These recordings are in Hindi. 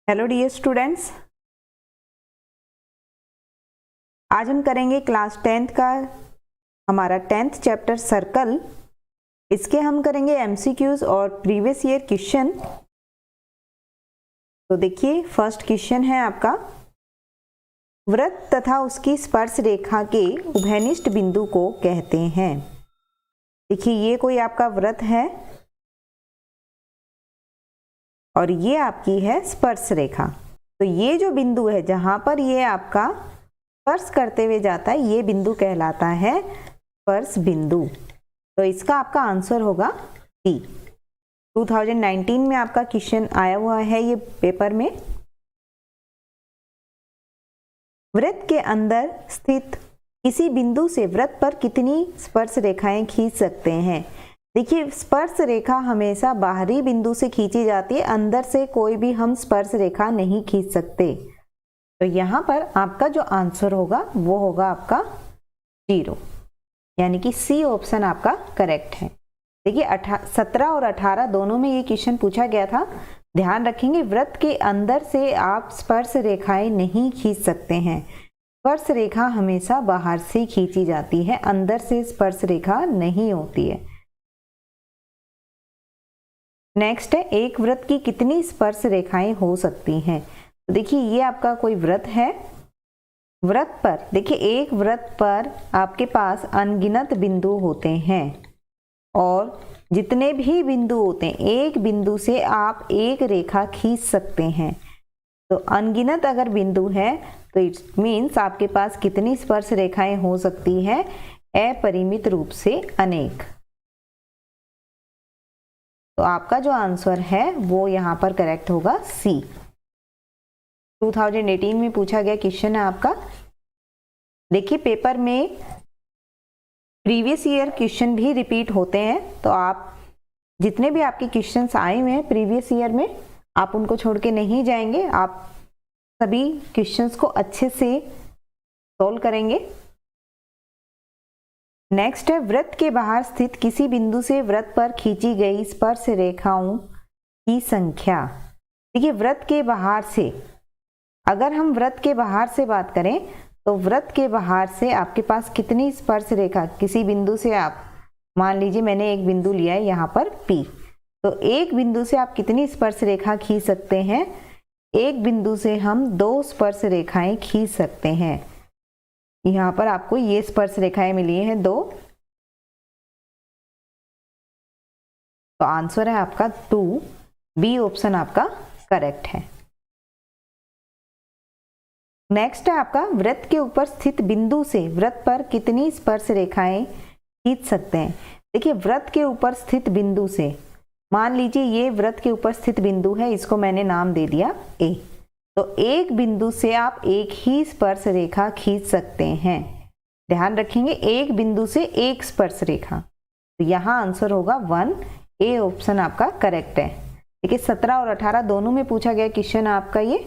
हेलो डियर स्टूडेंट्स, आज हम करेंगे क्लास 10th का हमारा 10th चैप्टर सर्कल। इसके हम करेंगे एमसीक्यूज और प्रीवियस ईयर क्वेश्चन। तो देखिए, फर्स्ट क्वेश्चन है आपका, वृत्त तथा उसकी स्पर्श रेखा के उभयनिष्ठ बिंदु को कहते हैं। देखिए, ये कोई आपका वृत्त है और ये आपकी है स्पर्श रेखा। तो ये जो बिंदु है जहां पर ये आपका स्पर्श करते हुए जाता है, ये बिंदु कहलाता है स्पर्श बिंदु। तो इसका आपका आंसर होगा डी। 2019 में आपका क्वेश्चन आया हुआ है ये पेपर में। वृत्त के अंदर स्थित किसी बिंदु से वृत्त पर कितनी स्पर्श रेखाएं खींच सकते हैं। देखिए, स्पर्श रेखा हमेशा बाहरी बिंदु से खींची जाती है, अंदर से कोई भी हम स्पर्श रेखा नहीं खींच सकते। तो यहाँ पर आपका जो आंसर होगा वो होगा आपका 0, यानी कि सी ऑप्शन आपका करेक्ट है। देखिए, 17 और 18 दोनों में ये क्वेश्चन पूछा गया था। ध्यान रखेंगे, वृत्त के अंदर से आप स्पर्श रेखाएं नहीं खींच सकते हैं। स्पर्श रेखा हमेशा बाहर से खींची जाती है, अंदर से स्पर्श रेखा नहीं होती है। नेक्स्ट है, एक वृत्त की कितनी स्पर्श रेखाएं हो सकती हैं। तो देखिए, ये आपका कोई वृत्त है। वृत्त पर देखिए, एक वृत्त पर आपके पास अनगिनत बिंदु होते हैं और जितने भी बिंदु होते हैं, एक बिंदु से आप एक रेखा खींच सकते हैं। तो अनगिनत अगर बिंदु है तो इट मीन्स आपके पास कितनी स्पर्श रेखाएं हो सकती है, अपरिमित रूप से अनेक। तो आपका जो आंसर है वो यहाँ पर करेक्ट होगा सी। 2018 में पूछा गया क्वेश्चन है आपका। देखिए, पेपर में प्रीवियस ईयर क्वेश्चन भी रिपीट होते हैं, तो आप जितने भी आपके क्वेश्चंस आए हुए हैं प्रीवियस ईयर में, आप उनको छोड़ के नहीं जाएंगे। आप सभी क्वेश्चंस को अच्छे से सॉल्व करेंगे। नेक्स्ट है, वृत्त के बाहर स्थित किसी बिंदु से वृत्त पर खींची गई स्पर्श रेखाओं की संख्या। देखिए, वृत्त के बाहर से, अगर हम वृत्त के बाहर से बात करें तो वृत्त के बाहर से आपके पास कितनी स्पर्श रेखा, किसी बिंदु से आप मान लीजिए मैंने एक बिंदु लिया है यहाँ पर P, तो एक बिंदु से आप कितनी स्पर्श रेखा खींच सकते हैं। एक बिंदु से हम 2 स्पर्श रेखाएं खींच सकते हैं। यहाँ पर आपको ये स्पर्श रेखाएं मिली हैं 2, तो आंसर है आपका 2, बी ऑप्शन आपका करेक्ट है। नेक्स्ट है आपका, वृत्त के ऊपर स्थित बिंदु से वृत्त पर कितनी स्पर्श रेखाएं खींच सकते हैं। देखिए, वृत्त के ऊपर स्थित बिंदु से, मान लीजिए ये वृत्त के ऊपर स्थित बिंदु है, इसको मैंने नाम दे दिया ए। तो एक बिंदु से आप एक ही स्पर्श रेखा खींच सकते हैं। ध्यान रखेंगे, एक बिंदु से एक स्पर्श रेखा। तो यहाँ आंसर होगा 1, ए ऑप्शन आपका करेक्ट है। देखिए, 17 और 18 दोनों में पूछा गया क्वेश्चन आपका ये।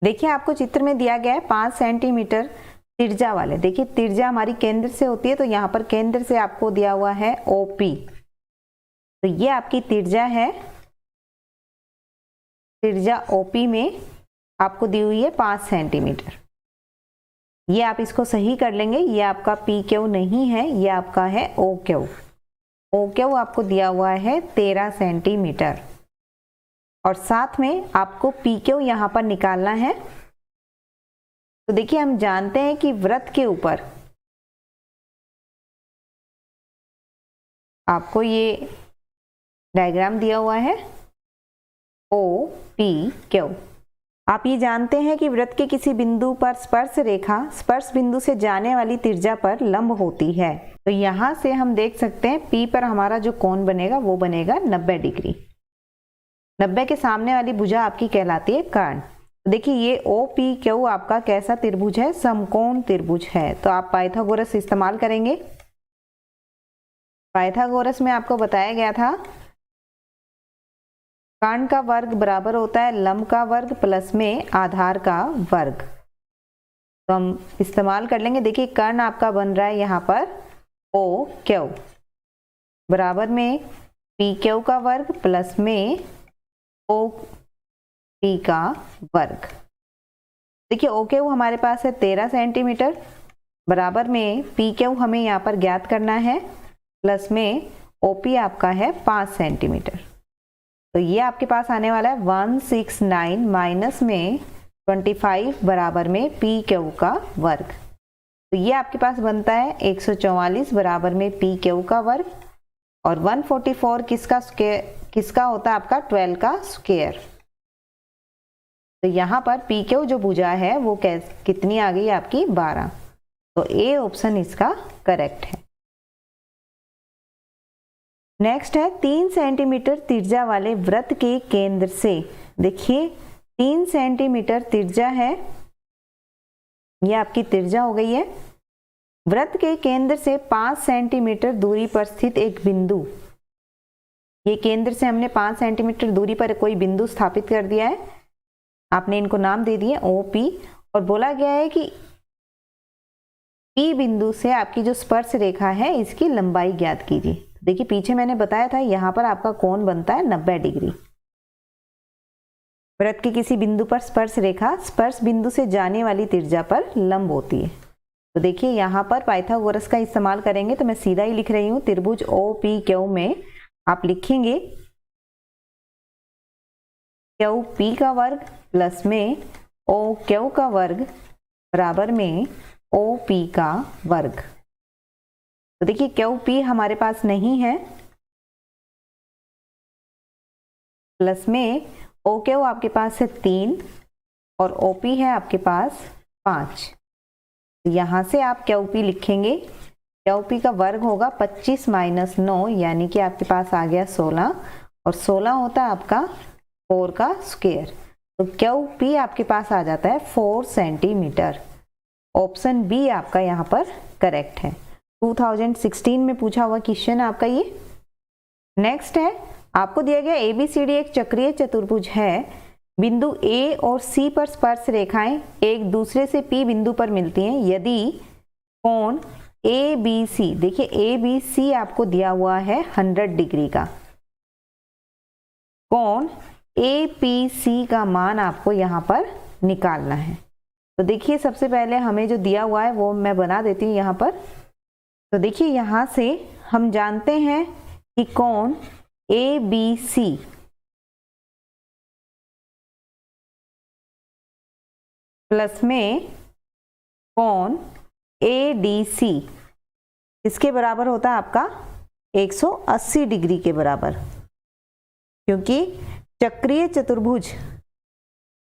देखिए, आपको चित्र में दिया गया है 5 सेंटीमीटर त्रिज्या वाले। देखिए, त्रिज्या हमारी केंद्र से होती है, तो यहाँ पर केंद्र से आपको दिया हुआ है OP। तो ये आपकी त्रिज्या है। त्रिज्या OP में आपको दी हुई है 5 सेंटीमीटर। ये आप इसको सही कर लेंगे, ये आपका PQ नहीं है, ये आपका है OQ। OQ आपको दिया हुआ है 13 सेंटीमीटर और साथ में आपको PQ यहाँ पर निकालना है। तो देखिए, हम जानते हैं कि वृत्त के ऊपर आपको ये डायग्राम दिया हुआ है OPQ। आप ये जानते हैं कि वृत्त के किसी बिंदु पर स्पर्श रेखा स्पर्श बिंदु से जाने वाली त्रिज्या पर लंब होती है। तो यहाँ से हम देख सकते हैं P पर हमारा जो कोण बनेगा वो बनेगा 90 डिग्री। 90 के सामने वाली भुजा आपकी कहलाती है कर्ण। तो देखिए, ये OPQ आपका कैसा त्रिभुज है, समकोण त्रिभुज है। तो आप पाइथागोरस इस्तेमाल करेंगे। पाइथागोरस में आपको बताया गया था कर्ण का वर्ग बराबर होता है लंब का वर्ग प्लस में आधार का वर्ग। तो हम इस्तेमाल कर लेंगे। देखिए, कर्ण आपका बन रहा है यहाँ पर OQ बराबर में PQ का वर्ग प्लस में पी का वर्ग। देखिए ओ क्यू हमारे पास है 13 सेंटीमीटर, बराबर में पी क्यू हमें यहाँ पर ज्ञात करना है, प्लस में ओपी आपका है 5 सेंटीमीटर। तो ये आपके पास आने वाला है 169 माइनस में 25 बराबर में पी क्यू का वर्ग। तो ये आपके पास बनता है 144 बराबर में पी क्यू का वर्ग, और 144 किसका होता है आपका 12 का स्क्वायर। तो यहाँ पर पी क्यू जो भुजा है वो कितनी आ गई आपकी 12। तो ए ऑप्शन इसका करेक्ट है। नेक्स्ट है 3 सेंटीमीटर त्रिज्या वाले वृत्त के केंद्र से, देखिए 3 सेंटीमीटर त्रिज्या है, ये आपकी त्रिज्या हो गई है। वृत्त के केंद्र से 5 सेंटीमीटर दूरी पर स्थित एक बिंदु, ये केंद्र से हमने 5 सेंटीमीटर दूरी पर कोई बिंदु स्थापित कर दिया है, आपने इनको नाम दे दिए ओ पी, और बोला गया है कि पी बिंदु से आपकी जो स्पर्श रेखा है इसकी लंबाई ज्ञात कीजिए। देखिए पीछे मैंने बताया था यहाँ पर आपका कोण बनता है 90 डिग्री। वृत्त के किसी बिंदु पर स्पर्श रेखा स्पर्श बिंदु से जाने वाली त्रिज्या पर लंब होती है। तो देखिए यहाँ पर पाइथागोरस का इस्तेमाल करेंगे, तो मैं सीधा ही लिख रही हूँ, त्रिभुज ओ पी क्यू में आप लिखेंगे क्यू पी का वर्ग प्लस में ओ क्यू का वर्ग बराबर में ओ पी का वर्ग। तो देखिए क्यू पी हमारे पास नहीं है, प्लस में ओ क्यू आपके पास है 3 और ओ पी है आपके पास 5। यहां से आप क्यू पी लिखेंगे, क्यू पी का वर्ग होगा 25 माइनस 9, यानी कि आपके पास आ गया 16, और 16 होता है आपका 4 का स्क्वायर। तो क्यू पी आपके पास आ जाता है 4 सेंटीमीटर। ऑप्शन बी आपका यहाँ पर करेक्ट है। 2016 में पूछा हुआ क्वेश्चन है आपका ये। नेक्स्ट है, आपको दिया गया ABCD एक चक्रीय चतुर्भुज है, बिंदु ए और सी पर स्पर्श रेखाएं एक दूसरे से पी बिंदु पर मिलती हैं यदि कोण ABC, देखिए ABC आपको दिया हुआ है 100 डिग्री का, कोण APC का मान आपको यहाँ पर निकालना है। तो देखिए सबसे पहले हमें जो दिया हुआ है वो मैं बना देती हूँ यहाँ पर। तो देखिए यहाँ से हम जानते हैं कि कोण ABC प्लस में कोण ADC इसके बराबर होता है आपका 180 डिग्री के बराबर, क्योंकि चक्रीय चतुर्भुज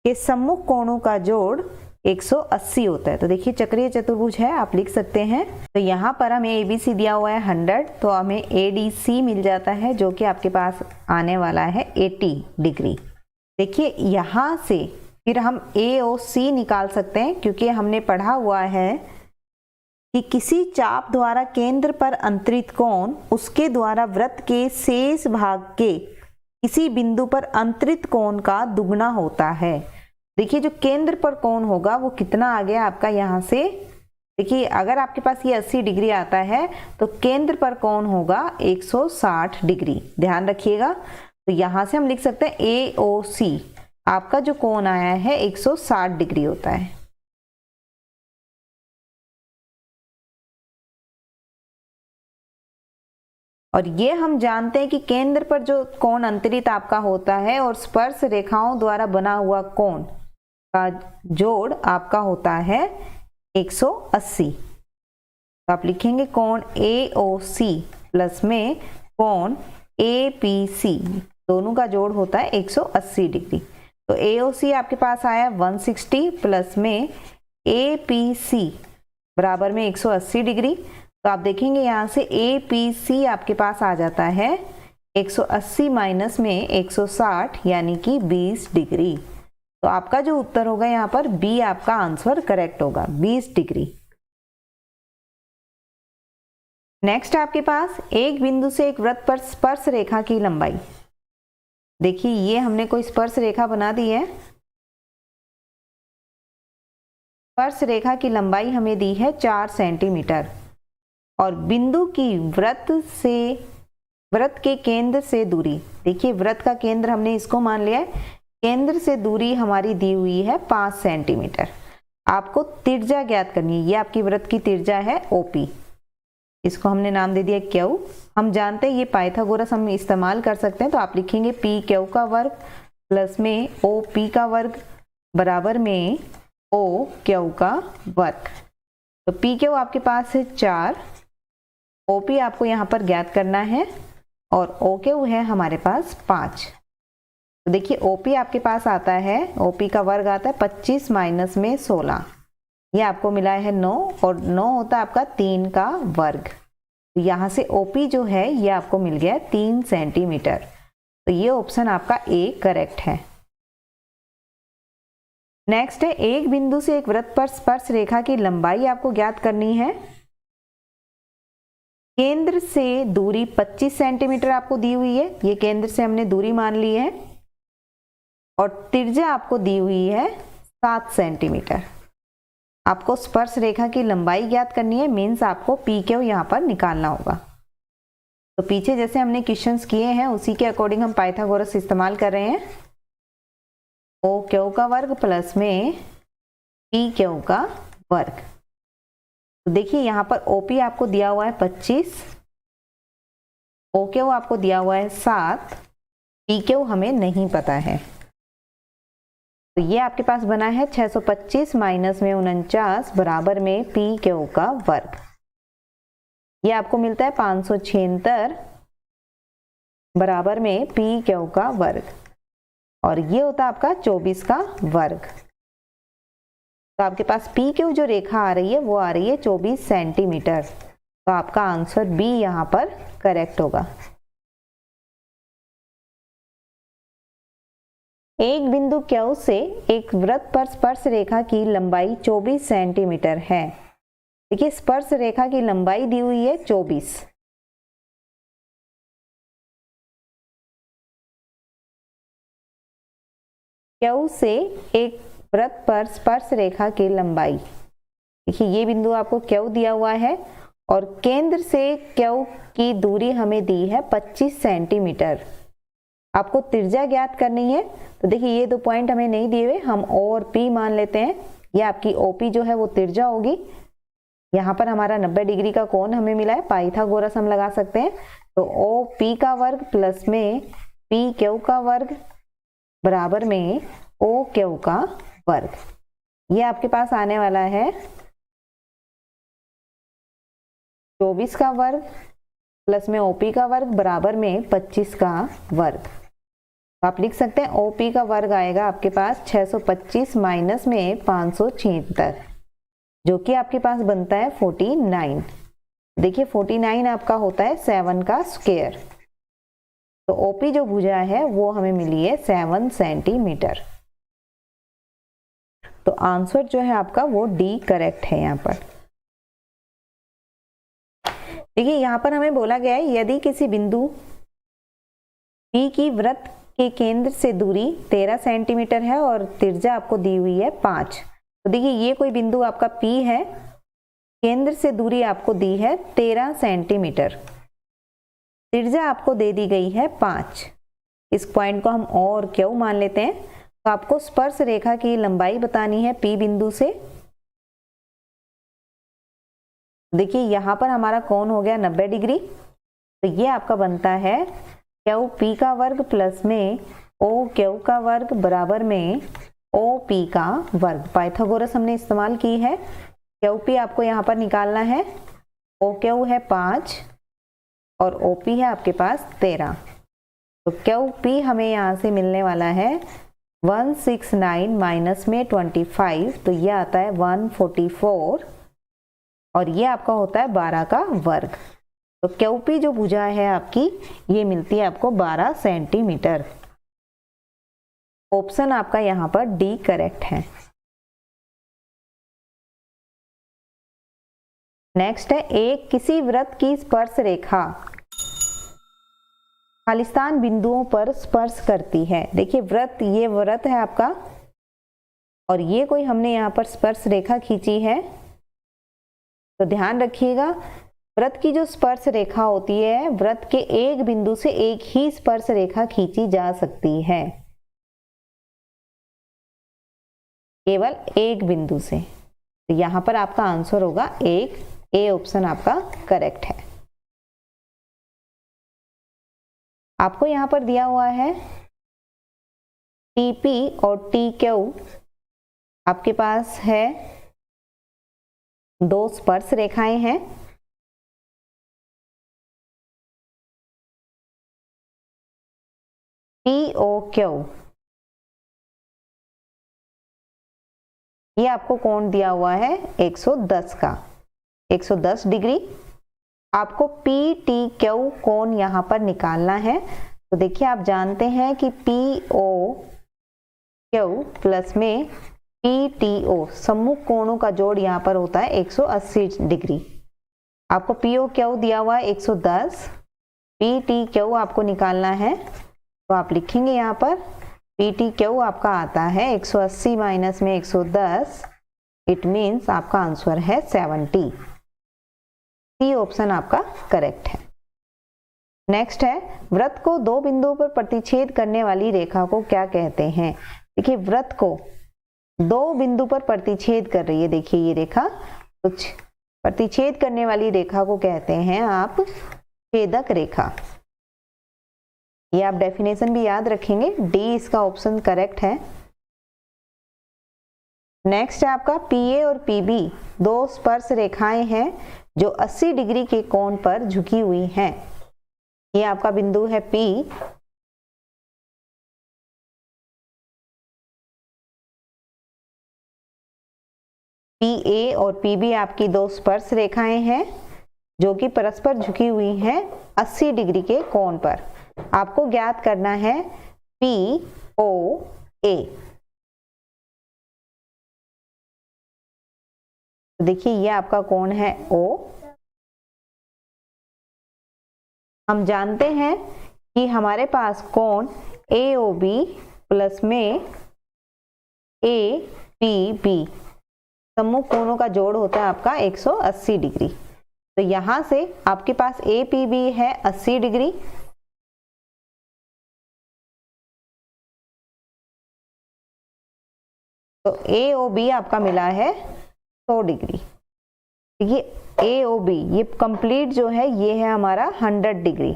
के सम्मुख कोणों का जोड़ 180 होता है। तो देखिए चक्रीय चतुर्भुज है, आप लिख सकते हैं। तो यहाँ पर हमें ABC दिया हुआ है 100, तो हमें ADC मिल जाता है जो कि आपके पास आने वाला है 80 डिग्री। देखिए यहाँ से फिर हम AOC निकाल सकते हैं, क्योंकि हमने पढ़ा हुआ है कि किसी चाप द्वारा केंद्र पर अंतरित कोण उसके द्वारा वृत्त के शेष भाग के किसी बिंदु पर अंतरित कोण का दुगना होता है। देखिए जो केंद्र पर कोण होगा वो कितना आ गया आपका यहाँ से, देखिए अगर आपके पास ये 80 डिग्री आता है तो केंद्र पर कोण होगा 160 डिग्री, ध्यान रखिएगा। तो यहाँ से हम लिख सकते हैं AOC आपका जो कोण आया है 160 डिग्री होता है। और ये हम जानते हैं कि केंद्र पर जो कोण अंतरित आपका होता है और स्पर्श रेखाओं द्वारा बना हुआ कोण का जोड़ आपका होता है 180। तो आप लिखेंगे कोण AOC प्लस में कोण APC, दोनों का जोड़ होता है 180 डिग्री। तो AOC आपके पास आया 160 प्लस में APC बराबर में 180 डिग्री। तो आप देखेंगे यहाँ से APC आपके पास आ जाता है 180 माइनस में 160 यानी कि 20 डिग्री। तो आपका जो उत्तर होगा यहाँ पर बी आपका आंसर करेक्ट होगा, 20 डिग्री। नेक्स्ट आपके पास एक बिंदु से एक वृत्त पर स्पर्श रेखा की लंबाई, देखिए ये हमने कोई स्पर्श रेखा बना दी है। स्पर्श रेखा की लंबाई हमें दी है 4 सेंटीमीटर और बिंदु की वृत्त के केंद्र से दूरी, देखिए वृत्त का केंद्र हमने इसको मान लिया है, केंद्र से दूरी हमारी दी हुई है 5 सेंटीमीटर। आपको त्रिज्या ज्ञात करनी है। ये आपकी वृत्त की त्रिज्या है OP, इसको हमने नाम दे दिया क्यू। हम जानते हैं ये पाइथागोरस हम इस्तेमाल कर सकते हैं, तो आप लिखेंगे PQ का वर्ग प्लस में OP का वर्ग बराबर में OQ का वर्ग। तो PQ आपके पास है 4, OP आपको यहाँ पर ज्ञात करना है और OQ है हमारे पास 5। तो देखिए OP आपके पास आता है, OP का वर्ग आता है 25 माइनस में 16, ये आपको मिला है 9 और 9 होता है आपका 3 का वर्ग। तो यहाँ से OP जो है ये आपको मिल गया 3 सेंटीमीटर। तो ये ऑप्शन आपका A करेक्ट है। नेक्स्ट है, एक बिंदु से एक वृत्त पर स्पर्श रेखा की लंबाई आपको ज्ञात करनी है। केंद्र से दूरी 25 सेंटीमीटर आपको दी हुई है, ये केंद्र से हमने दूरी मान ली है, और त्रिज्या आपको दी हुई है 7 सेंटीमीटर। आपको स्पर्श रेखा की लंबाई ज्ञात करनी है, मीन्स आपको PQ यहाँ पर निकालना होगा। तो पीछे जैसे हमने क्वेश्चंस किए हैं उसी के अकॉर्डिंग हम पाइथागोरस इस्तेमाल कर रहे हैं। OQ का वर्ग प्लस में PQ का वर्ग। तो देखिए यहाँ पर OP आपको दिया हुआ है 25, OQ आपको दिया हुआ है 7, PQ हमें नहीं पता है। तो ये आपके पास बना है 625 माइनस में 49 बराबर में PQ का वर्ग। ये आपको मिलता है 576 बराबर में PQ का वर्ग, और ये होता है आपका 24 का वर्ग। तो आपके पास PQ जो रेखा आ रही है वो आ रही है 24 सेंटीमीटर। तो आपका आंसर B यहाँ पर करेक्ट होगा। एक बिंदु Q से एक वृत्त पर स्पर्श रेखा की लंबाई 24 सेंटीमीटर है। देखिए स्पर्श रेखा की लंबाई दी हुई है 24। Q से एक वृत्त पर स्पर्श रेखा की लंबाई, देखिए ये बिंदु आपको Q दिया हुआ है और केंद्र से Q की दूरी हमें दी है 25 सेंटीमीटर। आपको त्रिज्या ज्ञात करनी है। तो देखिए ये 2 पॉइंट हमें नहीं दिए हुए, हम O और P मान लेते हैं। ये आपकी OP जो है वो त्रिज्या होगी। यहाँ पर हमारा 90 डिग्री का कोण हमें मिला है, पाइथागोरस हम लगा सकते हैं। तो OP का वर्ग प्लस में PQ का वर्ग बराबर में OQ का वर्ग। ये आपके पास आने वाला है 24 का वर्ग प्लस में OP का वर्ग बराबर में 25 का वर्ग। आप लिख सकते हैं OP का वर्ग आएगा आपके पास 625 माइनस में 576, जो कि आपके पास बनता है 49। देखिए 49 आपका होता है 7 का स्क्वायर। तो OP जो भुजा है वो हमें मिली है 7 सेंटीमीटर। तो आंसर जो है आपका वो D करेक्ट है यहाँ पर। देखिए यहाँ पर हमें बोला गया है यदि किसी बिंदु P की वृत्त के केंद्र से दूरी 13 सेंटीमीटर है और त्रिज्या आपको दी हुई है 5। तो देखिए ये कोई बिंदु आपका P है, केंद्र से दूरी आपको दी है 13 सेंटीमीटर, त्रिज्या आपको दे दी गई है 5। इस पॉइंट को हम O और Q मान लेते हैं। तो आपको स्पर्श रेखा की लंबाई बतानी है P बिंदु से। देखिए यहाँ पर हमारा कोण हो गया 90 डिग्री। तो ये आपका बनता है QP का वर्ग प्लस में OQ का वर्ग बराबर में OP का वर्ग। पाइथागोरस हमने इस्तेमाल की है। QP आपको यहाँ पर निकालना है, OQ है 5 और OP है आपके पास 13। तो QP हमें यहाँ से मिलने वाला है 169 माइनस में 25, तो ये आता है 144 और ये आपका होता है 12 का वर्ग। तो QP जो भुजा है आपकी ये मिलती है आपको 12 सेंटीमीटर। ऑप्शन आपका यहाँ पर D करेक्ट है। नेक्स्ट है, एक किसी वृत्त की स्पर्श रेखा खालिस्तान बिंदुओं पर स्पर्श करती है। देखिए वृत्त, ये वृत्त है आपका और ये कोई हमने यहाँ पर स्पर्श रेखा खींची है। तो ध्यान रखिएगा वृत्त की जो स्पर्श रेखा होती है, वृत्त के एक बिंदु से एक ही स्पर्श रेखा खींची जा सकती है। केवल एक बिंदु से। तो यहाँ पर आपका आंसर होगा एक, ए ऑप्शन आपका करेक्ट है। आपको यहाँ पर दिया हुआ है TP और TQ, आपके पास है दो स्पर्श रेखाएं हैं। POQ, ये आपको कोण दिया हुआ है 110 का, 110 डिग्री। आपको PTQ कोण यहाँ पर निकालना है। तो देखिए आप जानते हैं कि POQ प्लस में PTO सम्मुख कोणों का जोड़ यहाँ पर होता है 180 डिग्री। आपको POQ दिया हुआ है 110, PTQ आपको निकालना है। तो आप लिखेंगे यहाँ पर PTQ आपका आता है 180 माइनस में 110, इट मीन्स आपका आंसर है 70। सी ऑप्शन आपका करेक्ट है। नेक्स्ट है, वृत्त को दो बिंदुओं पर प्रतिच्छेद करने वाली रेखा को क्या कहते हैं। देखिए वृत्त को दो बिंदु पर प्रतिच्छेद कर रही है, देखिए ये रेखा कुछ प्रतिच्छेद करने वाली रेखा को कहते हैं आप छेदक रेखा। ये आप डेफिनेशन भी याद रखेंगे, डी इसका ऑप्शन करेक्ट है। नेक्स्ट है आपका PA और PB दो स्पर्श रेखाएं हैं जो 80 डिग्री के कोण पर झुकी हुई हैं। ये आपका बिंदु है P, PA और PB आपकी दो स्पर्श रेखाएं हैं जो कि परस्पर झुकी हुई हैं 80 डिग्री के कोण पर। आपको ज्ञात करना है POA। देखिए ये आपका कोण है O। हम जानते हैं कि हमारे पास कोण AOB प्लस में APB सम्मुख कोणों का जोड़ होता है आपका 180 डिग्री। तो यहां से आपके पास APB है 80 डिग्री, तो AOB आपका मिला है 100 डिग्री। देखिए AOB ये कंप्लीट जो है ये है हमारा 100 डिग्री।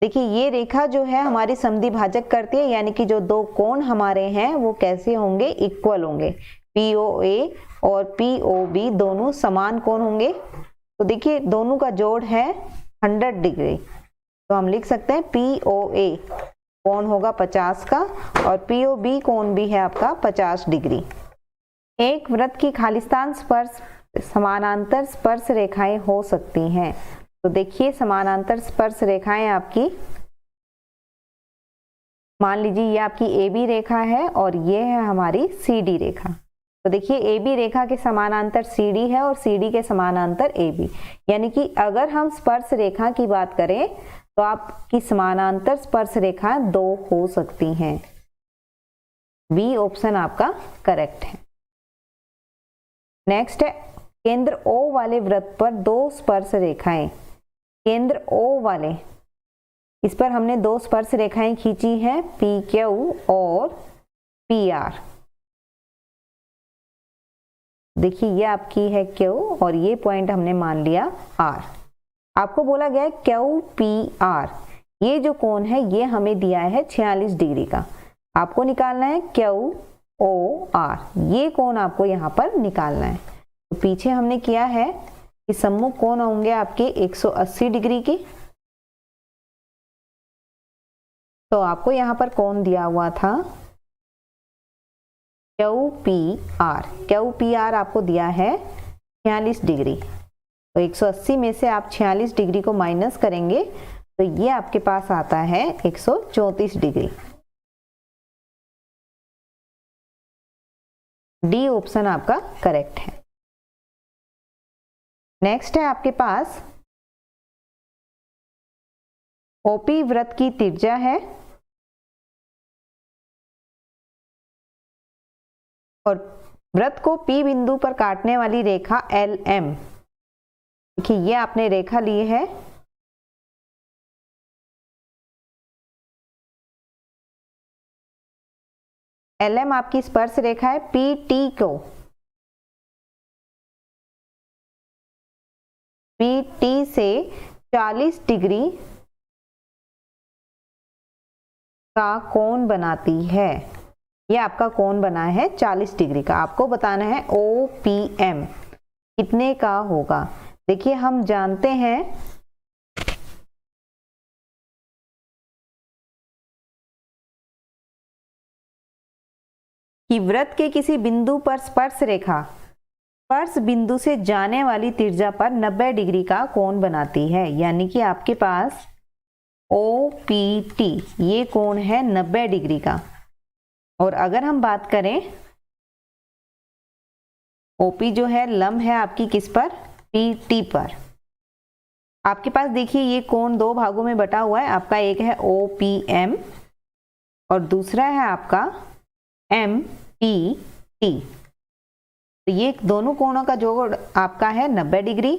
देखिए ये रेखा जो है हमारी समद्वि भाजक करती है, यानी कि जो दो कोण हमारे हैं वो कैसे होंगे, इक्वल होंगे। POA और POB दोनों समान कोण होंगे। तो देखिए दोनों का जोड़ है 100 डिग्री, तो हम लिख सकते हैं POA कोण होगा 50 का और POB कोण भी है आपका 50 डिग्री। एक वृत्त की खालिस्तान स्पर्श समानांतर स्पर्श रेखाएं हो सकती हैं। तो देखिए समानांतर स्पर्श रेखाएं आपकी, मान लीजिए ये आपकी AB रेखा है और ये है हमारी CD रेखा। तो देखिए AB रेखा के समानांतर CD है और CD के समानांतर AB, यानी कि अगर हम स्पर्श रेखा की बात करें तो आपकी समानांतर स्पर्श रेखा दो हो सकती हैं। बी ऑप्शन आपका करेक्ट है। नेक्स्ट है, केंद्र O वाले वृत्त पर दो स्पर्श रेखाएं, केंद्र O वाले, इस पर हमने दो स्पर्श रेखाएं खींची हैं PQ और PR। देखिए ये आपकी है Q और ये पॉइंट हमने मान लिया R। आपको बोला गया है QPR, ये जो कोण है ये हमें दिया है 46 डिग्री का। आपको निकालना है QOR, ये कोण आपको यहाँ पर निकालना है। तो पीछे हमने किया है कि सम्मुख कोण होंगे आपके 180 डिग्री की। तो आपको यहाँ पर कोण दिया हुआ था QPR आपको दिया है 46 डिग्री। तो 180 में से आप 46 डिग्री को माइनस करेंगे तो ये आपके पास आता है 134 डिग्री। डी ऑप्शन आपका करेक्ट है। नेक्स्ट है आपके पास OP वृत्त की त्रिज्या है और वृत्त को P बिंदु पर काटने वाली रेखा LM। देखिए ये आपने रेखा ली है, LM आपकी स्पर्श रेखा है, PT से 40 डिग्री का कोण बनाती है। ये आपका कोण बना है 40 डिग्री का। आपको बताना है OPM कितने का होगा। देखिए हम जानते हैं कि वृत्त के किसी बिंदु पर स्पर्श बिंदु से जाने वाली त्रिज्या पर 90 डिग्री का कोण बनाती है। यानी कि आपके पास OPT ये कोण है 90 डिग्री का। और अगर हम बात करें OP जो है लंब है आपकी किस पर, PT पर। आपके पास देखिए ये कोण दो भागों में बटा हुआ है। आपका एक है OPM और दूसरा है आपका MPT। तो ये दोनों कोणों का जोड़ आपका है 90 डिग्री।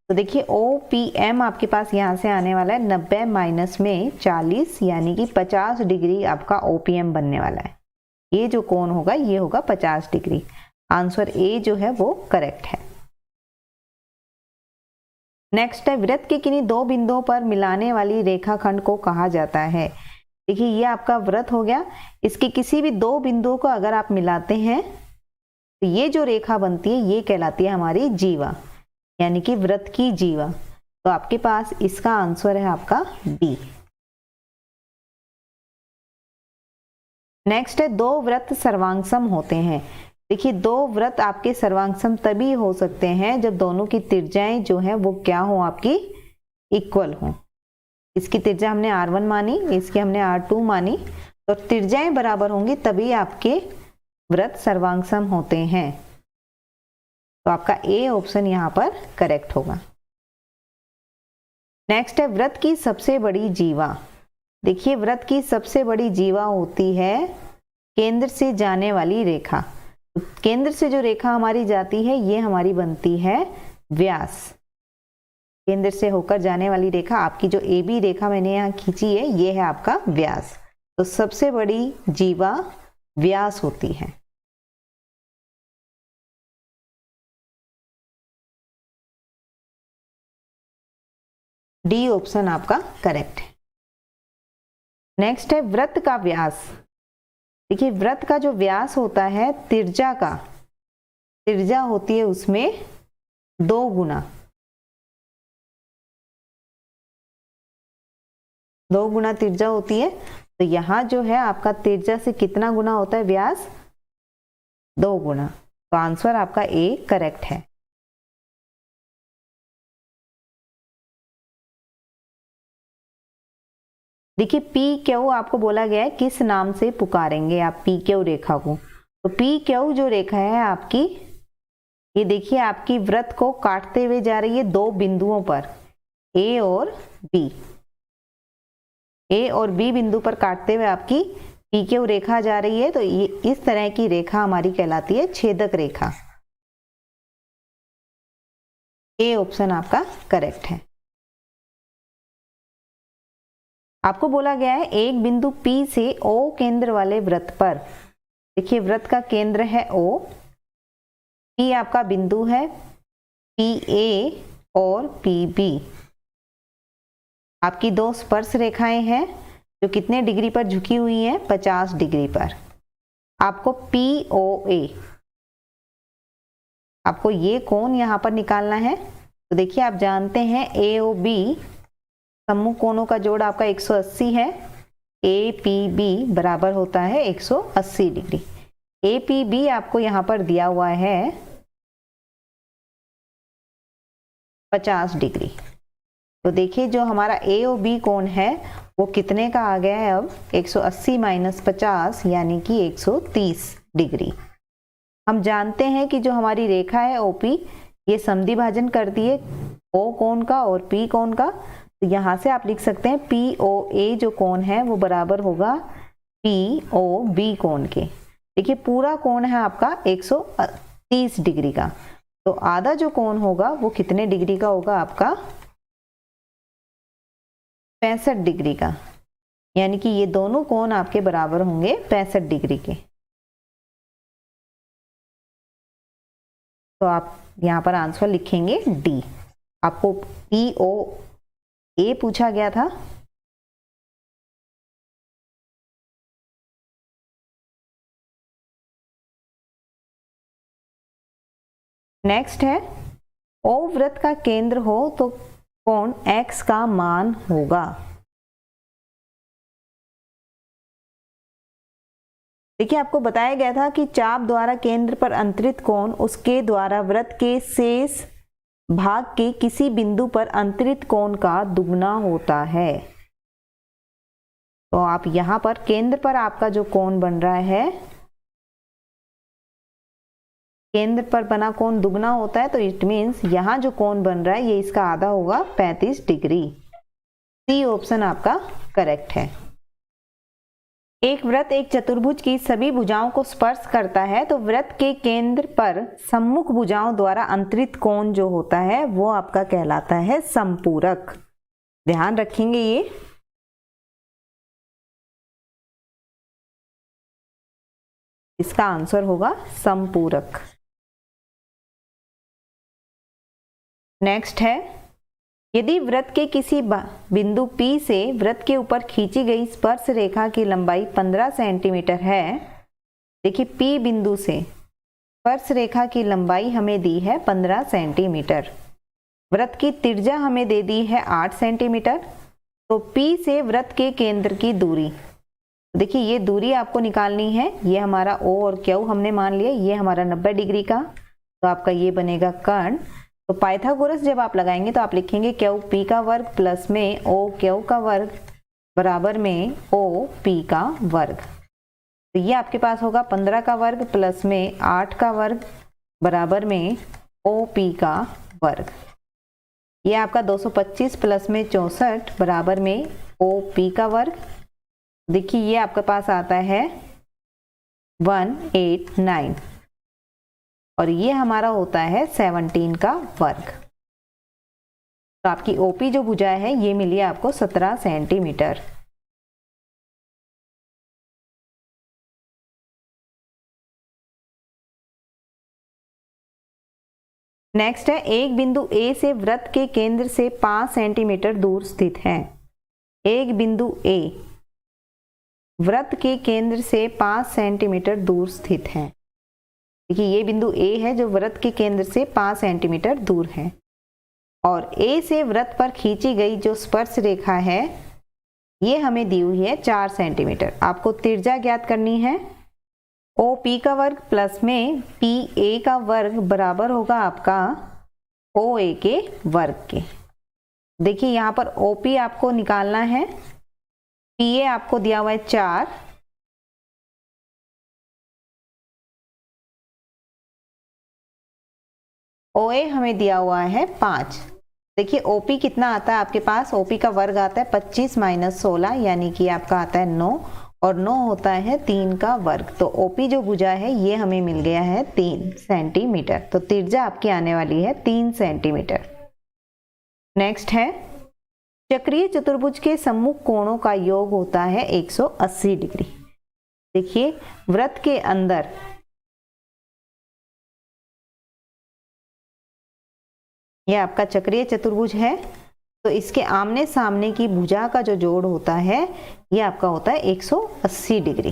तो देखिए OPM आपके पास यहाँ से आने वाला है 90 माइनस में 40 यानी कि 50 डिग्री आपका OPM बनने वाला है। ये जो कोण होगा ये होगा 50 डिग्री। आंसर ए जो है वो करेक्ट है। नेक्स्ट है वृत्त के किन्हीं दो बिंदुओं पर मिलाने वाली रेखाखंड को कहा जाता है। देखिए ये आपका वृत्त हो गया, इसके किसी भी दो बिंदुओं को अगर आप मिलाते हैं तो ये जो रेखा बनती है ये कहलाती है हमारी जीवा, यानी कि वृत्त की जीवा। तो आपके पास इसका आंसर है आपका डी। नेक्स्ट है दो वृत्त सर्वांगसम होते हैं। देखिए दो वृत्त आपके सर्वांगसम तभी हो सकते हैं जब दोनों की त्रिज्याएं जो है वो क्या हो, आपकी इक्वल हो। इसकी त्रिज्या हमने R1 मानी, इसकी हमने R2 मानी, तो त्रिज्याएं बराबर होंगी तभी आपके वृत्त सर्वांगसम होते हैं। तो आपका ए ऑप्शन यहां पर करेक्ट होगा। नेक्स्ट है वृत्त की सबसे बड़ी जीवा। देखिए वृत्त की सबसे बड़ी जीवा होती है केंद्र से जाने वाली रेखा। केंद्र से जो रेखा हमारी जाती है ये हमारी बनती है व्यास। केंद्र से होकर जाने वाली रेखा, आपकी जो AB रेखा मैंने यहाँ खींची है ये है आपका व्यास। तो सबसे बड़ी जीवा व्यास होती है। डी ऑप्शन आपका करेक्ट है। नेक्स्ट है वृत्त का व्यास। देखिए वृत्त का जो व्यास होता है त्रिज्या होती है उसमें 2 गुना त्रिज्या होती है। तो यहां जो है आपका त्रिज्या से कितना गुना होता है व्यास, 2 गुना। तो आंसर आपका ए करेक्ट है। देखिए PQ आपको बोला गया है किस नाम से पुकारेंगे आप PQ रेखा को। तो PQ जो रेखा है आपकी, ये देखिए आपकी वृत्त को काटते हुए जा रही है दो बिंदुओं पर, A और B बिंदु पर काटते हुए आपकी PQ रेखा जा रही है। तो ये इस तरह की रेखा हमारी कहलाती है छेदक रेखा। ए ऑप्शन आपका करेक्ट है। आपको बोला गया है एक बिंदु P से O केंद्र वाले वृत्त पर। देखिए वृत्त का केंद्र है O, P आपका बिंदु है, PA और PB आपकी दो स्पर्श रेखाएं हैं जो कितने डिग्री पर झुकी हुई हैं, 50 डिग्री पर। आपको POA, आपको ये कोण यहां पर निकालना है। तो देखिए आप जानते हैं AOB समूह कोणों का जोड़ आपका 180 है। APB बराबर होता है 180 डिग्री। APB आपको यहां पर दिया हुआ है 50 डिग्री। तो देखिए जो हमारा AOB कोण है वो कितने का आ गया है अब, 180 माइनस 50 यानी कि 130 डिग्री। हम जानते हैं कि जो हमारी रेखा है OP ये समद्वि भाजन करती है O कोण का और P कोण का। तो यहां से आप लिख सकते हैं POA जो कोण है वो बराबर होगा POB कोण के। देखिए पूरा कोण है आपका 130 डिग्री का, तो आधा जो कोण होगा वो कितने डिग्री का होगा आपका, 65 डिग्री का। यानी कि ये दोनों कोण आपके बराबर होंगे 65 डिग्री के। तो आप यहाँ पर आंसर लिखेंगे डी। आपको POA पूछा गया था। नेक्स्ट है O वृत्त का केंद्र हो तो कोण X का मान होगा। देखिए आपको बताया गया था कि चाप द्वारा केंद्र पर अंतरित कोण उसके द्वारा वृत्त के शेष भाग के किसी बिंदु पर अंतरित कोण का दुगना होता है। तो आप यहां पर केंद्र पर आपका जो कोण बन रहा है, केंद्र पर बना कोण दुगना होता है, तो इट मीन्स यहां जो कोण बन रहा है ये इसका आधा होगा 35 डिग्री। सी ऑप्शन आपका करेक्ट है। एक वृत्त एक चतुर्भुज की सभी भुजाओं को स्पर्श करता है तो वृत्त के केंद्र पर सम्मुख भुजाओं द्वारा अंतरित कोण जो होता है वो आपका कहलाता है संपूरक। ध्यान रखेंगे ये। इसका आंसर होगा संपूरक। नेक्स्ट है, यदि वृत्त के किसी बिंदु P से वृत्त के ऊपर खींची गई स्पर्श रेखा की लंबाई 15 सेंटीमीटर है। देखिए P बिंदु से स्पर्श रेखा की लंबाई हमें दी है 15 सेंटीमीटर। वृत्त की त्रिज्या हमें दे दी है 8 सेंटीमीटर। तो P से वृत्त के केंद्र की दूरी, देखिए ये दूरी आपको निकालनी है। ये हमारा O और Q हमने मान लिया, ये हमारा 90 डिग्री का, तो आपका ये बनेगा कर्ण। तो पाइथागोरस जब आप लगाएंगे तो आप लिखेंगे QP का वर्ग प्लस में OQ का वर्ग बराबर में OP का वर्ग। तो ये आपके पास होगा 15 का वर्ग प्लस में 8 का वर्ग बराबर में OP का वर्ग। ये आपका 225 प्लस में 64 बराबर में OP का वर्ग। देखिए ये आपके पास आता है 189 और ये हमारा होता है 17 का वर्ग। तो आपकी OP जो भुजा है ये मिली आपको 17 सेंटीमीटर। नेक्स्ट है, एक बिंदु A से वृत्त के केंद्र से 5 सेंटीमीटर दूर स्थित है। एक बिंदु A वृत्त के केंद्र से 5 सेंटीमीटर दूर स्थित है। देखिए ये बिंदु A है जो वृत्त के केंद्र से 5 सेंटीमीटर दूर है और A से वृत्त पर खींची गई जो स्पर्श रेखा है ये हमें दी हुई है 4 सेंटीमीटर। आपको त्रिज्या ज्ञात करनी है। OP का वर्ग प्लस में PA का वर्ग बराबर होगा आपका OA के वर्ग के। देखिए यहाँ पर OP आपको निकालना है, PA आपको दिया हुआ है 4, OA हमें दिया हुआ है 5। देखिए OP कितना आता है आपके पास, OP का वर्ग आता है 25 माइनस 16 यानी कि आपका आता है 9 और 9 होता है 3 का वर्ग। तो OP जो भुजा है ये हमें मिल गया है 3 सेंटीमीटर। तो त्रिज्या आपकी आने वाली है 3 सेंटीमीटर। नेक्स्ट है, चक्रीय चतुर्भुज के सम्मुख कोणों का योग होता है 180 डिग्री। देखिए वृत्त के अंदर यह आपका चक्रीय चतुर्भुज है तो इसके आमने सामने की भुजा का जो जोड़ होता है ये आपका होता है 180 डिग्री।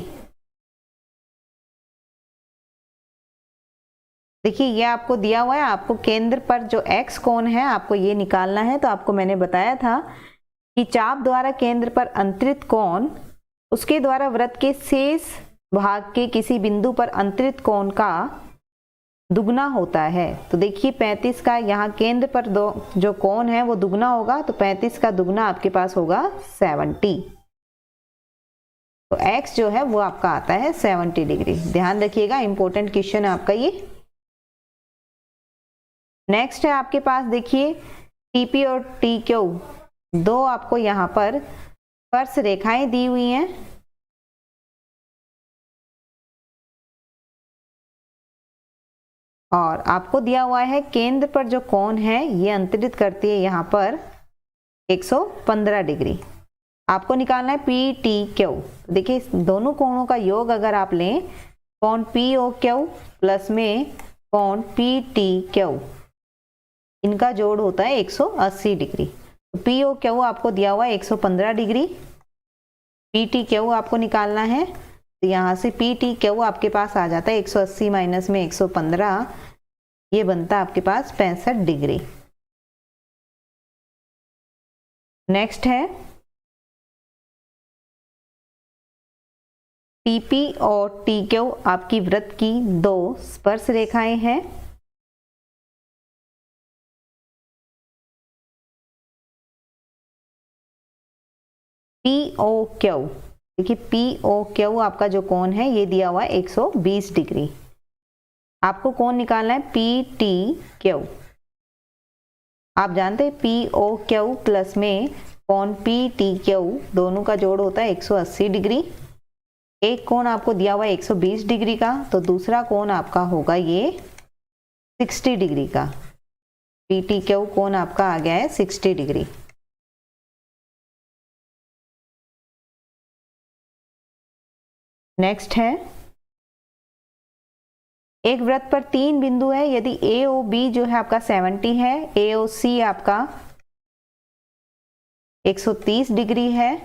देखिए ये आपको दिया हुआ है, आपको केंद्र पर जो x कोण है आपको ये निकालना है। तो आपको मैंने बताया था कि चाप द्वारा केंद्र पर अंतरित कोण उसके द्वारा वृत्त के शेष भाग के किसी बिंदु पर अंतरित कोण का दुगना होता है। तो देखिए 35 का यहाँ केंद्र पर जो कोण है वो दुगना होगा, तो 35 का दुगना आपके पास होगा 70। तो x जो है वो आपका आता है 70 डिग्री। ध्यान रखिएगा, इंपॉर्टेंट क्वेश्चन है आपका ये। नेक्स्ट है आपके पास देखिए TP और TQ दो आपको यहाँ पर स्पर्श रेखाएं दी हुई हैं। और आपको दिया हुआ है केंद्र पर जो कोण है ये अंतरित करती है यहाँ पर 115 डिग्री। आपको निकालना है PTQ। देखिए दोनों कोणों का योग अगर आप लें कोण POQ प्लस में कोण पी टी क्यू, इनका जोड़ होता है 180 डिग्री। तो पी ओ क्यू आपको दिया हुआ है 115 डिग्री, पी टी क्यू आपको निकालना है। तो यहाँ से पी टी क्यू आपके पास आ जाता है 180 माइनस में 115, ये बनता है आपके पास 65 डिग्री। नेक्स्ट है टीपी और टी क्यू आपकी वृत्त की दो स्पर्श रेखाएं हैं। पी ओ क्यू, देखिए पी ओ क्यू आपका जो कोण है ये दिया हुआ है 120 डिग्री। आपको कोण निकालना है पी टी क्यू। आप जानते हैं पी ओ क्यू प्लस में कोण पी टी क्यू दोनों का जोड़ होता है 180 डिग्री। एक कोण आपको दिया हुआ है 120 डिग्री का, तो दूसरा कोण आपका होगा ये 60 डिग्री का। पी टी क्यू कोण आपका आ गया है 60 डिग्री। नेक्स्ट है एक वृत्त पर 3 बिंदु है, यदि ए ओ बी जो है आपका 70 है, ए ओ सी आपका 130 डिग्री है,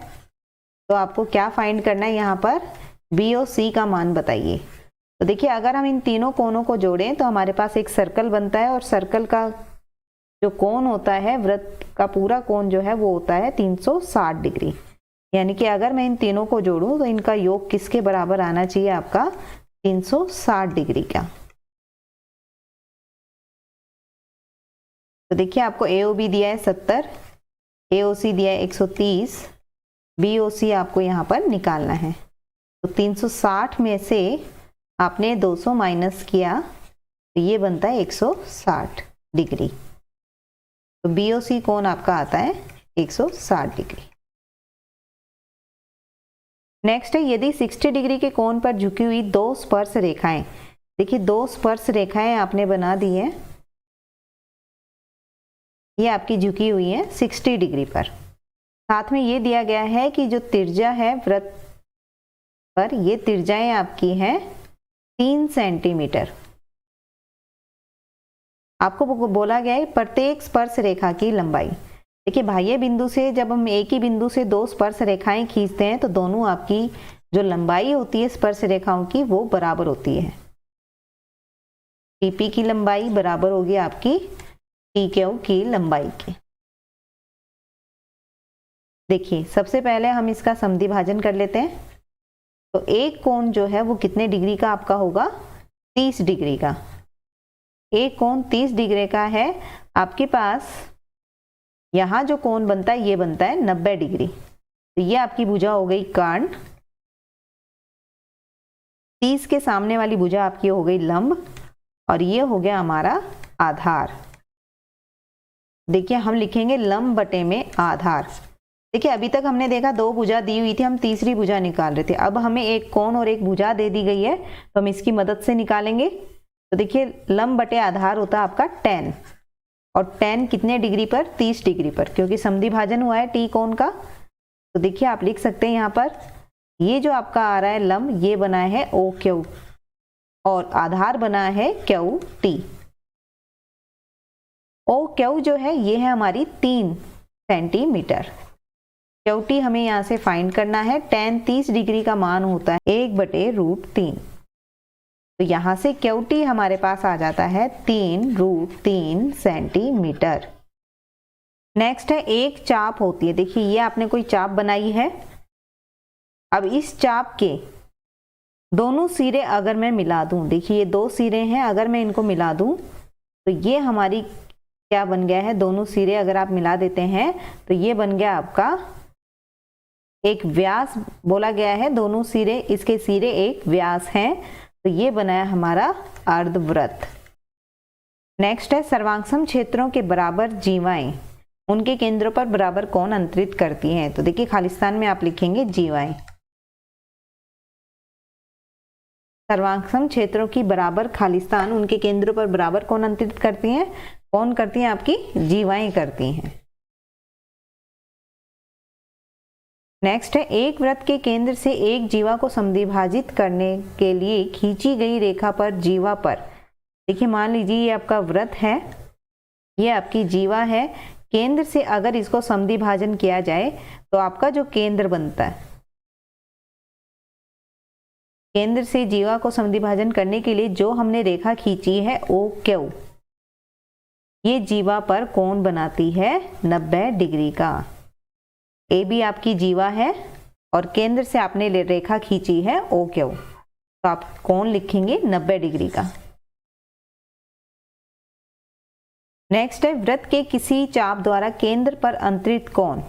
तो आपको क्या फाइंड करना है यहाँ पर, बी ओ सी का मान बताइए। तो देखिए अगर हम इन तीनों कोणों को जोड़ें तो हमारे पास एक सर्कल बनता है, और सर्कल का जो कोण होता है, वृत्त का पूरा कोण जो है वो होता है 360 डिग्री। यानी कि अगर मैं इन तीनों को जोड़ूं तो इनका योग किसके बराबर आना चाहिए, आपका 360 डिग्री का। तो देखिए आपको AOB दिया है 70, AOC दिया है 130, BOC आपको यहाँ पर निकालना है। तो 360 में से आपने 200 माइनस किया तो ये बनता है 160 डिग्री। तो BOC कोण आपका आता है 160 डिग्री। नेक्स्ट है यदि 60 डिग्री के कोण पर झुकी हुई दो स्पर्श रेखाएं, देखिए दो स्पर्श रेखाएं आपने बना दी है, ये आपकी झुकी हुई है 60 डिग्री पर। साथ में ये दिया गया है कि जो त्रिज्या है वृत्त पर, ये त्रिज्याएं आपकी हैं 3 सेंटीमीटर। आपको बोला गया है प्रत्येक स्पर्श रेखा की लंबाई। देखिए बाह्य बिंदु से जब हम एक ही बिंदु से दो स्पर्श रेखाएं खींचते हैं तो दोनों आपकी जो लंबाई होती है स्पर्श रेखाओं की वो बराबर होती है। टीपी की लंबाई बराबर होगी आपकी टी क्यू की लंबाई की। देखिए सबसे पहले हम इसका समद्वि भाजन कर लेते हैं। तो एक कोण जो है वो कितने डिग्री का आपका होगा, 30 डिग्री का। एक कोण 30 डिग्री का है, आपके पास यहां जो कोण बनता है ये बनता है 90 डिग्री। तो ये आपकी भुजा हो गई कर्ण, 30 के सामने वाली भुजा आपकी हो गई लंब, और ये हो गया हमारा आधार। देखिए हम लिखेंगे लंब बटे में आधार। देखिए अभी तक हमने देखा दो भुजा दी हुई थी, हम तीसरी भुजा निकाल रहे थे। अब हमें एक कोण और एक भुजा दे दी गई है तो हम इसकी मदद से निकालेंगे। तो देखिए लंब बटे आधार होता है आपका tan, और tan कितने डिग्री पर, 30 डिग्री पर, क्योंकि समद्वि भाजन हुआ है टी कोण का। तो देखिए आप लिख सकते हैं यहाँ पर ये जो आपका आ रहा है लंब, ये बना है OQ और आधार बना है QT। OQ जो है ये है हमारी 3 सेंटीमीटर। QT हमें यहाँ से फाइंड करना है। tan 30 डिग्री का मान होता है 1/√3। तो यहाँ से QT हमारे पास आ जाता है 3√3 सेंटीमीटर। नेक्स्ट है एक चाप होती है। देखिए ये आपने कोई चाप बनाई है। अब इस चाप के दोनों सिरे अगर मैं मिला दूं, देखिए ये दो सिरे हैं, अगर मैं इनको मिला दूं तो ये हमारी क्या बन गया है, दोनों सिरे अगर आप मिला देते हैं तो ये बन गया आपका एक व्यास बोला गया है। दोनों सिरे, इसके सिरे एक व्यास हैं, तो ये बनाया हमारा अर्धवृत्त। नेक्स्ट है सर्वांगसम क्षेत्रों के बराबर जीवाएं उनके केंद्रों पर बराबर कोण अंतरित करती हैं। तो देखिए खालिस्तान में आप लिखेंगे जीवाएं। सर्वांगसम क्षेत्रों की बराबर खालिस्तान उनके केंद्रों पर बराबर कौन अंतरित करती हैं, कौन करती हैं, आपकी जीवाएं करती हैं। नेक्स्ट है एक वृत्त के केंद्र से एक जीवा को समद्विभाजित करने के लिए खींची गई रेखा पर जीवा पर देखिए मान लीजिए ये आपका व्रत है, ये आपकी जीवा है। केंद्र से अगर इसको समद्वि भाजन किया जाए तो आपका जो केंद्र बनता है, केंद्र से जीवा को समद्वि भाजन करने के लिए जो हमने रेखा खींची है ओ क्यू, ये जीवा पर कोण बनाती है 90 डिग्री का। ए बी आपकी जीवा है और केंद्र से आपने रेखा खींची है ओ क्यू, तो आप कोण लिखेंगे 90 डिग्री का। नेक्स्ट है वृत्त के किसी चाप द्वारा केंद्र पर अंतरित कोण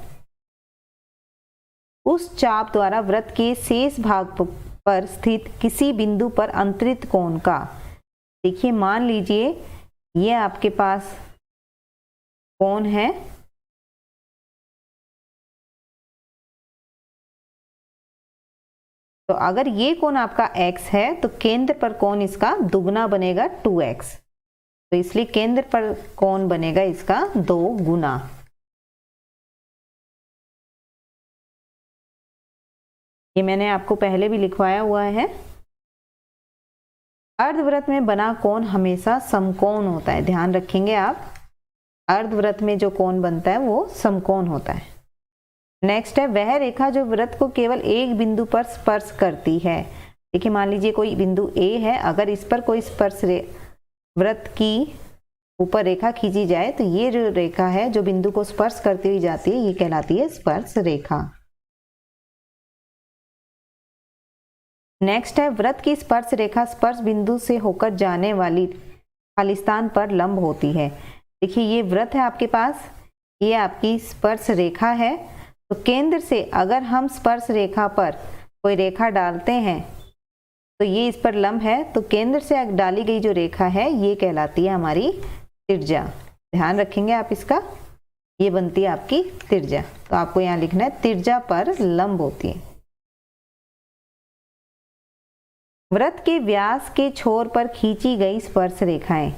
उस चाप द्वारा वृत्त के शेष भाग पर स्थित किसी बिंदु पर अंतरित कोण का। देखिए मान लीजिए ये आपके पास कोण है, तो अगर ये कोण आपका x है तो केंद्र पर कोण इसका दुगना बनेगा 2x, तो इसलिए केंद्र पर कोण बनेगा इसका 2 गुना। ये मैंने आपको पहले भी लिखवाया हुआ है। अर्धवृत्त में बना कोण हमेशा समकोण होता है, ध्यान रखेंगे आप। अर्धवृत्त में जो कोण बनता है वो समकोण होता है। नेक्स्ट है वह रेखा जो वृत्त को केवल एक बिंदु पर स्पर्श करती है। देखिए मान लीजिए कोई बिंदु A है, अगर इस पर कोई स्पर्श वृत्त की ऊपर रेखा खींची जाए तो ये जो रेखा है जो बिंदु को स्पर्श करती हुई जाती है ये कहलाती है स्पर्श रेखा। नेक्स्ट है वृत्त की स्पर्श रेखा स्पर्श बिंदु से होकर जाने वाली खालिस्तान पर लंब होती है। देखिए ये वृत्त है आपके पास, ये आपकी स्पर्श रेखा है, तो केंद्र से अगर हम स्पर्श रेखा पर कोई रेखा डालते हैं तो ये इस पर लंब है, तो केंद्र से डाली गई जो रेखा है ये कहलाती है हमारी त्रिज्या। ध्यान रखेंगे आप इसका, ये बनती है आपकी त्रिज्या। तो आपको यहाँ लिखना है त्रिज्या पर लंब होती है। वृत्त के व्यास के छोर पर खींची गई स्पर्श रेखाएं।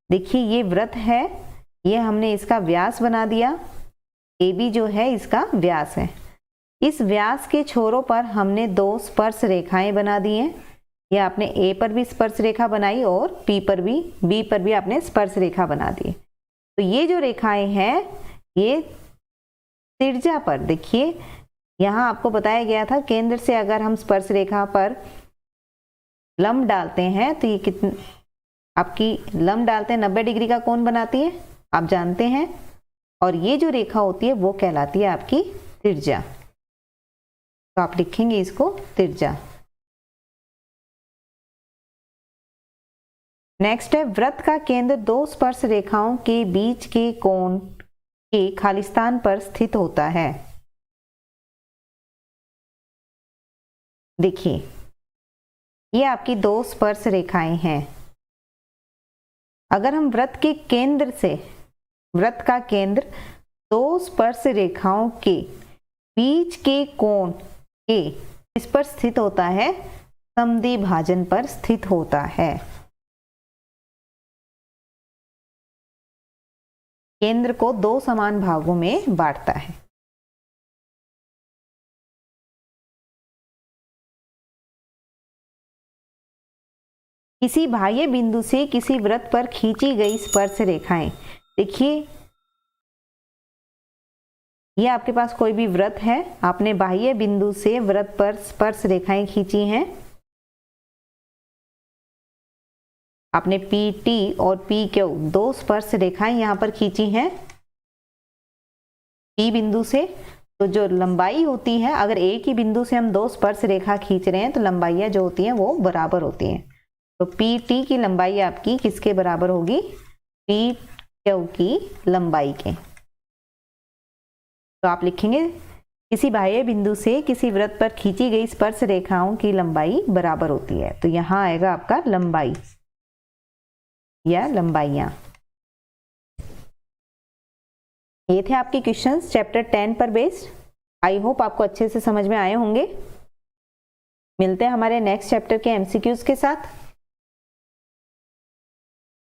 देखिए ये वृत्त है, ये हमने इसका व्यास बना दिया, AB जो है इसका व्यास है। इस व्यास के छोरों पर हमने 2 स्पर्श रेखाएं बना दी हैं। ये आपने A पर भी स्पर्श रेखा बनाई और B पर भी आपने स्पर्श रेखा बना दी। तो ये जो रेखाएं हैं ये त्रिज्या पर, देखिए यहाँ आपको बताया गया था केंद्र से अगर हम स्पर्श रेखा पर लंब डालते हैं तो ये कितनी आपकी लंब डालते हैं 90 डिग्री का कोण बनाती है, आप जानते हैं। और ये जो रेखा होती है वो कहलाती है आपकी त्रिज्या, तो आप लिखेंगे इसको त्रिज्या। नेक्स्ट है वृत्त का केंद्र 2 स्पर्श रेखाओं के बीच के कोण के खालिस्तान पर स्थित होता है। देखिए ये आपकी 2 स्पर्श रेखाएं हैं। अगर हम वृत्त के केंद्र से, वृत्त का केंद्र 2 स्पर्श रेखाओं के बीच के कोण के इस पर स्थित होता है, समद्वि भाजन पर स्थित होता है। केंद्र को 2 समान भागों में बांटता है। किसी बाह्य बिंदु से किसी वृत्त पर खींची गई स्पर्श रेखाएं। देखिए ये आपके पास कोई भी वृत्त है, आपने बाह्य बिंदु से वृत्त पर स्पर्श रेखाएं खींची हैं। आपने PT और PQ 2 स्पर्श रेखाएं यहां पर खींची हैं P बिंदु से। तो जो लंबाई होती है, अगर एक ही बिंदु से हम 2 स्पर्श रेखा खींच रहे हैं तो लंबाइयां जो होती हैं वो बराबर होती हैं। तो PT की लंबाई आपकी किसके बराबर होगी? PQ की लंबाई के। तो आप लिखेंगे किसी बाह्य बिंदु से किसी वृत्त पर खींची गई स्पर्श रेखाओं की लंबाई बराबर होती है। तो यहां आएगा आपका लंबाई या लंबाइयां। ये थे आपके क्वेश्चंस चैप्टर 10 पर बेस्ड। आई होप आपको अच्छे से समझ में आए होंगे। मिलते हैं हमारे नेक्स्ट चैप्टर के MCQs के साथ।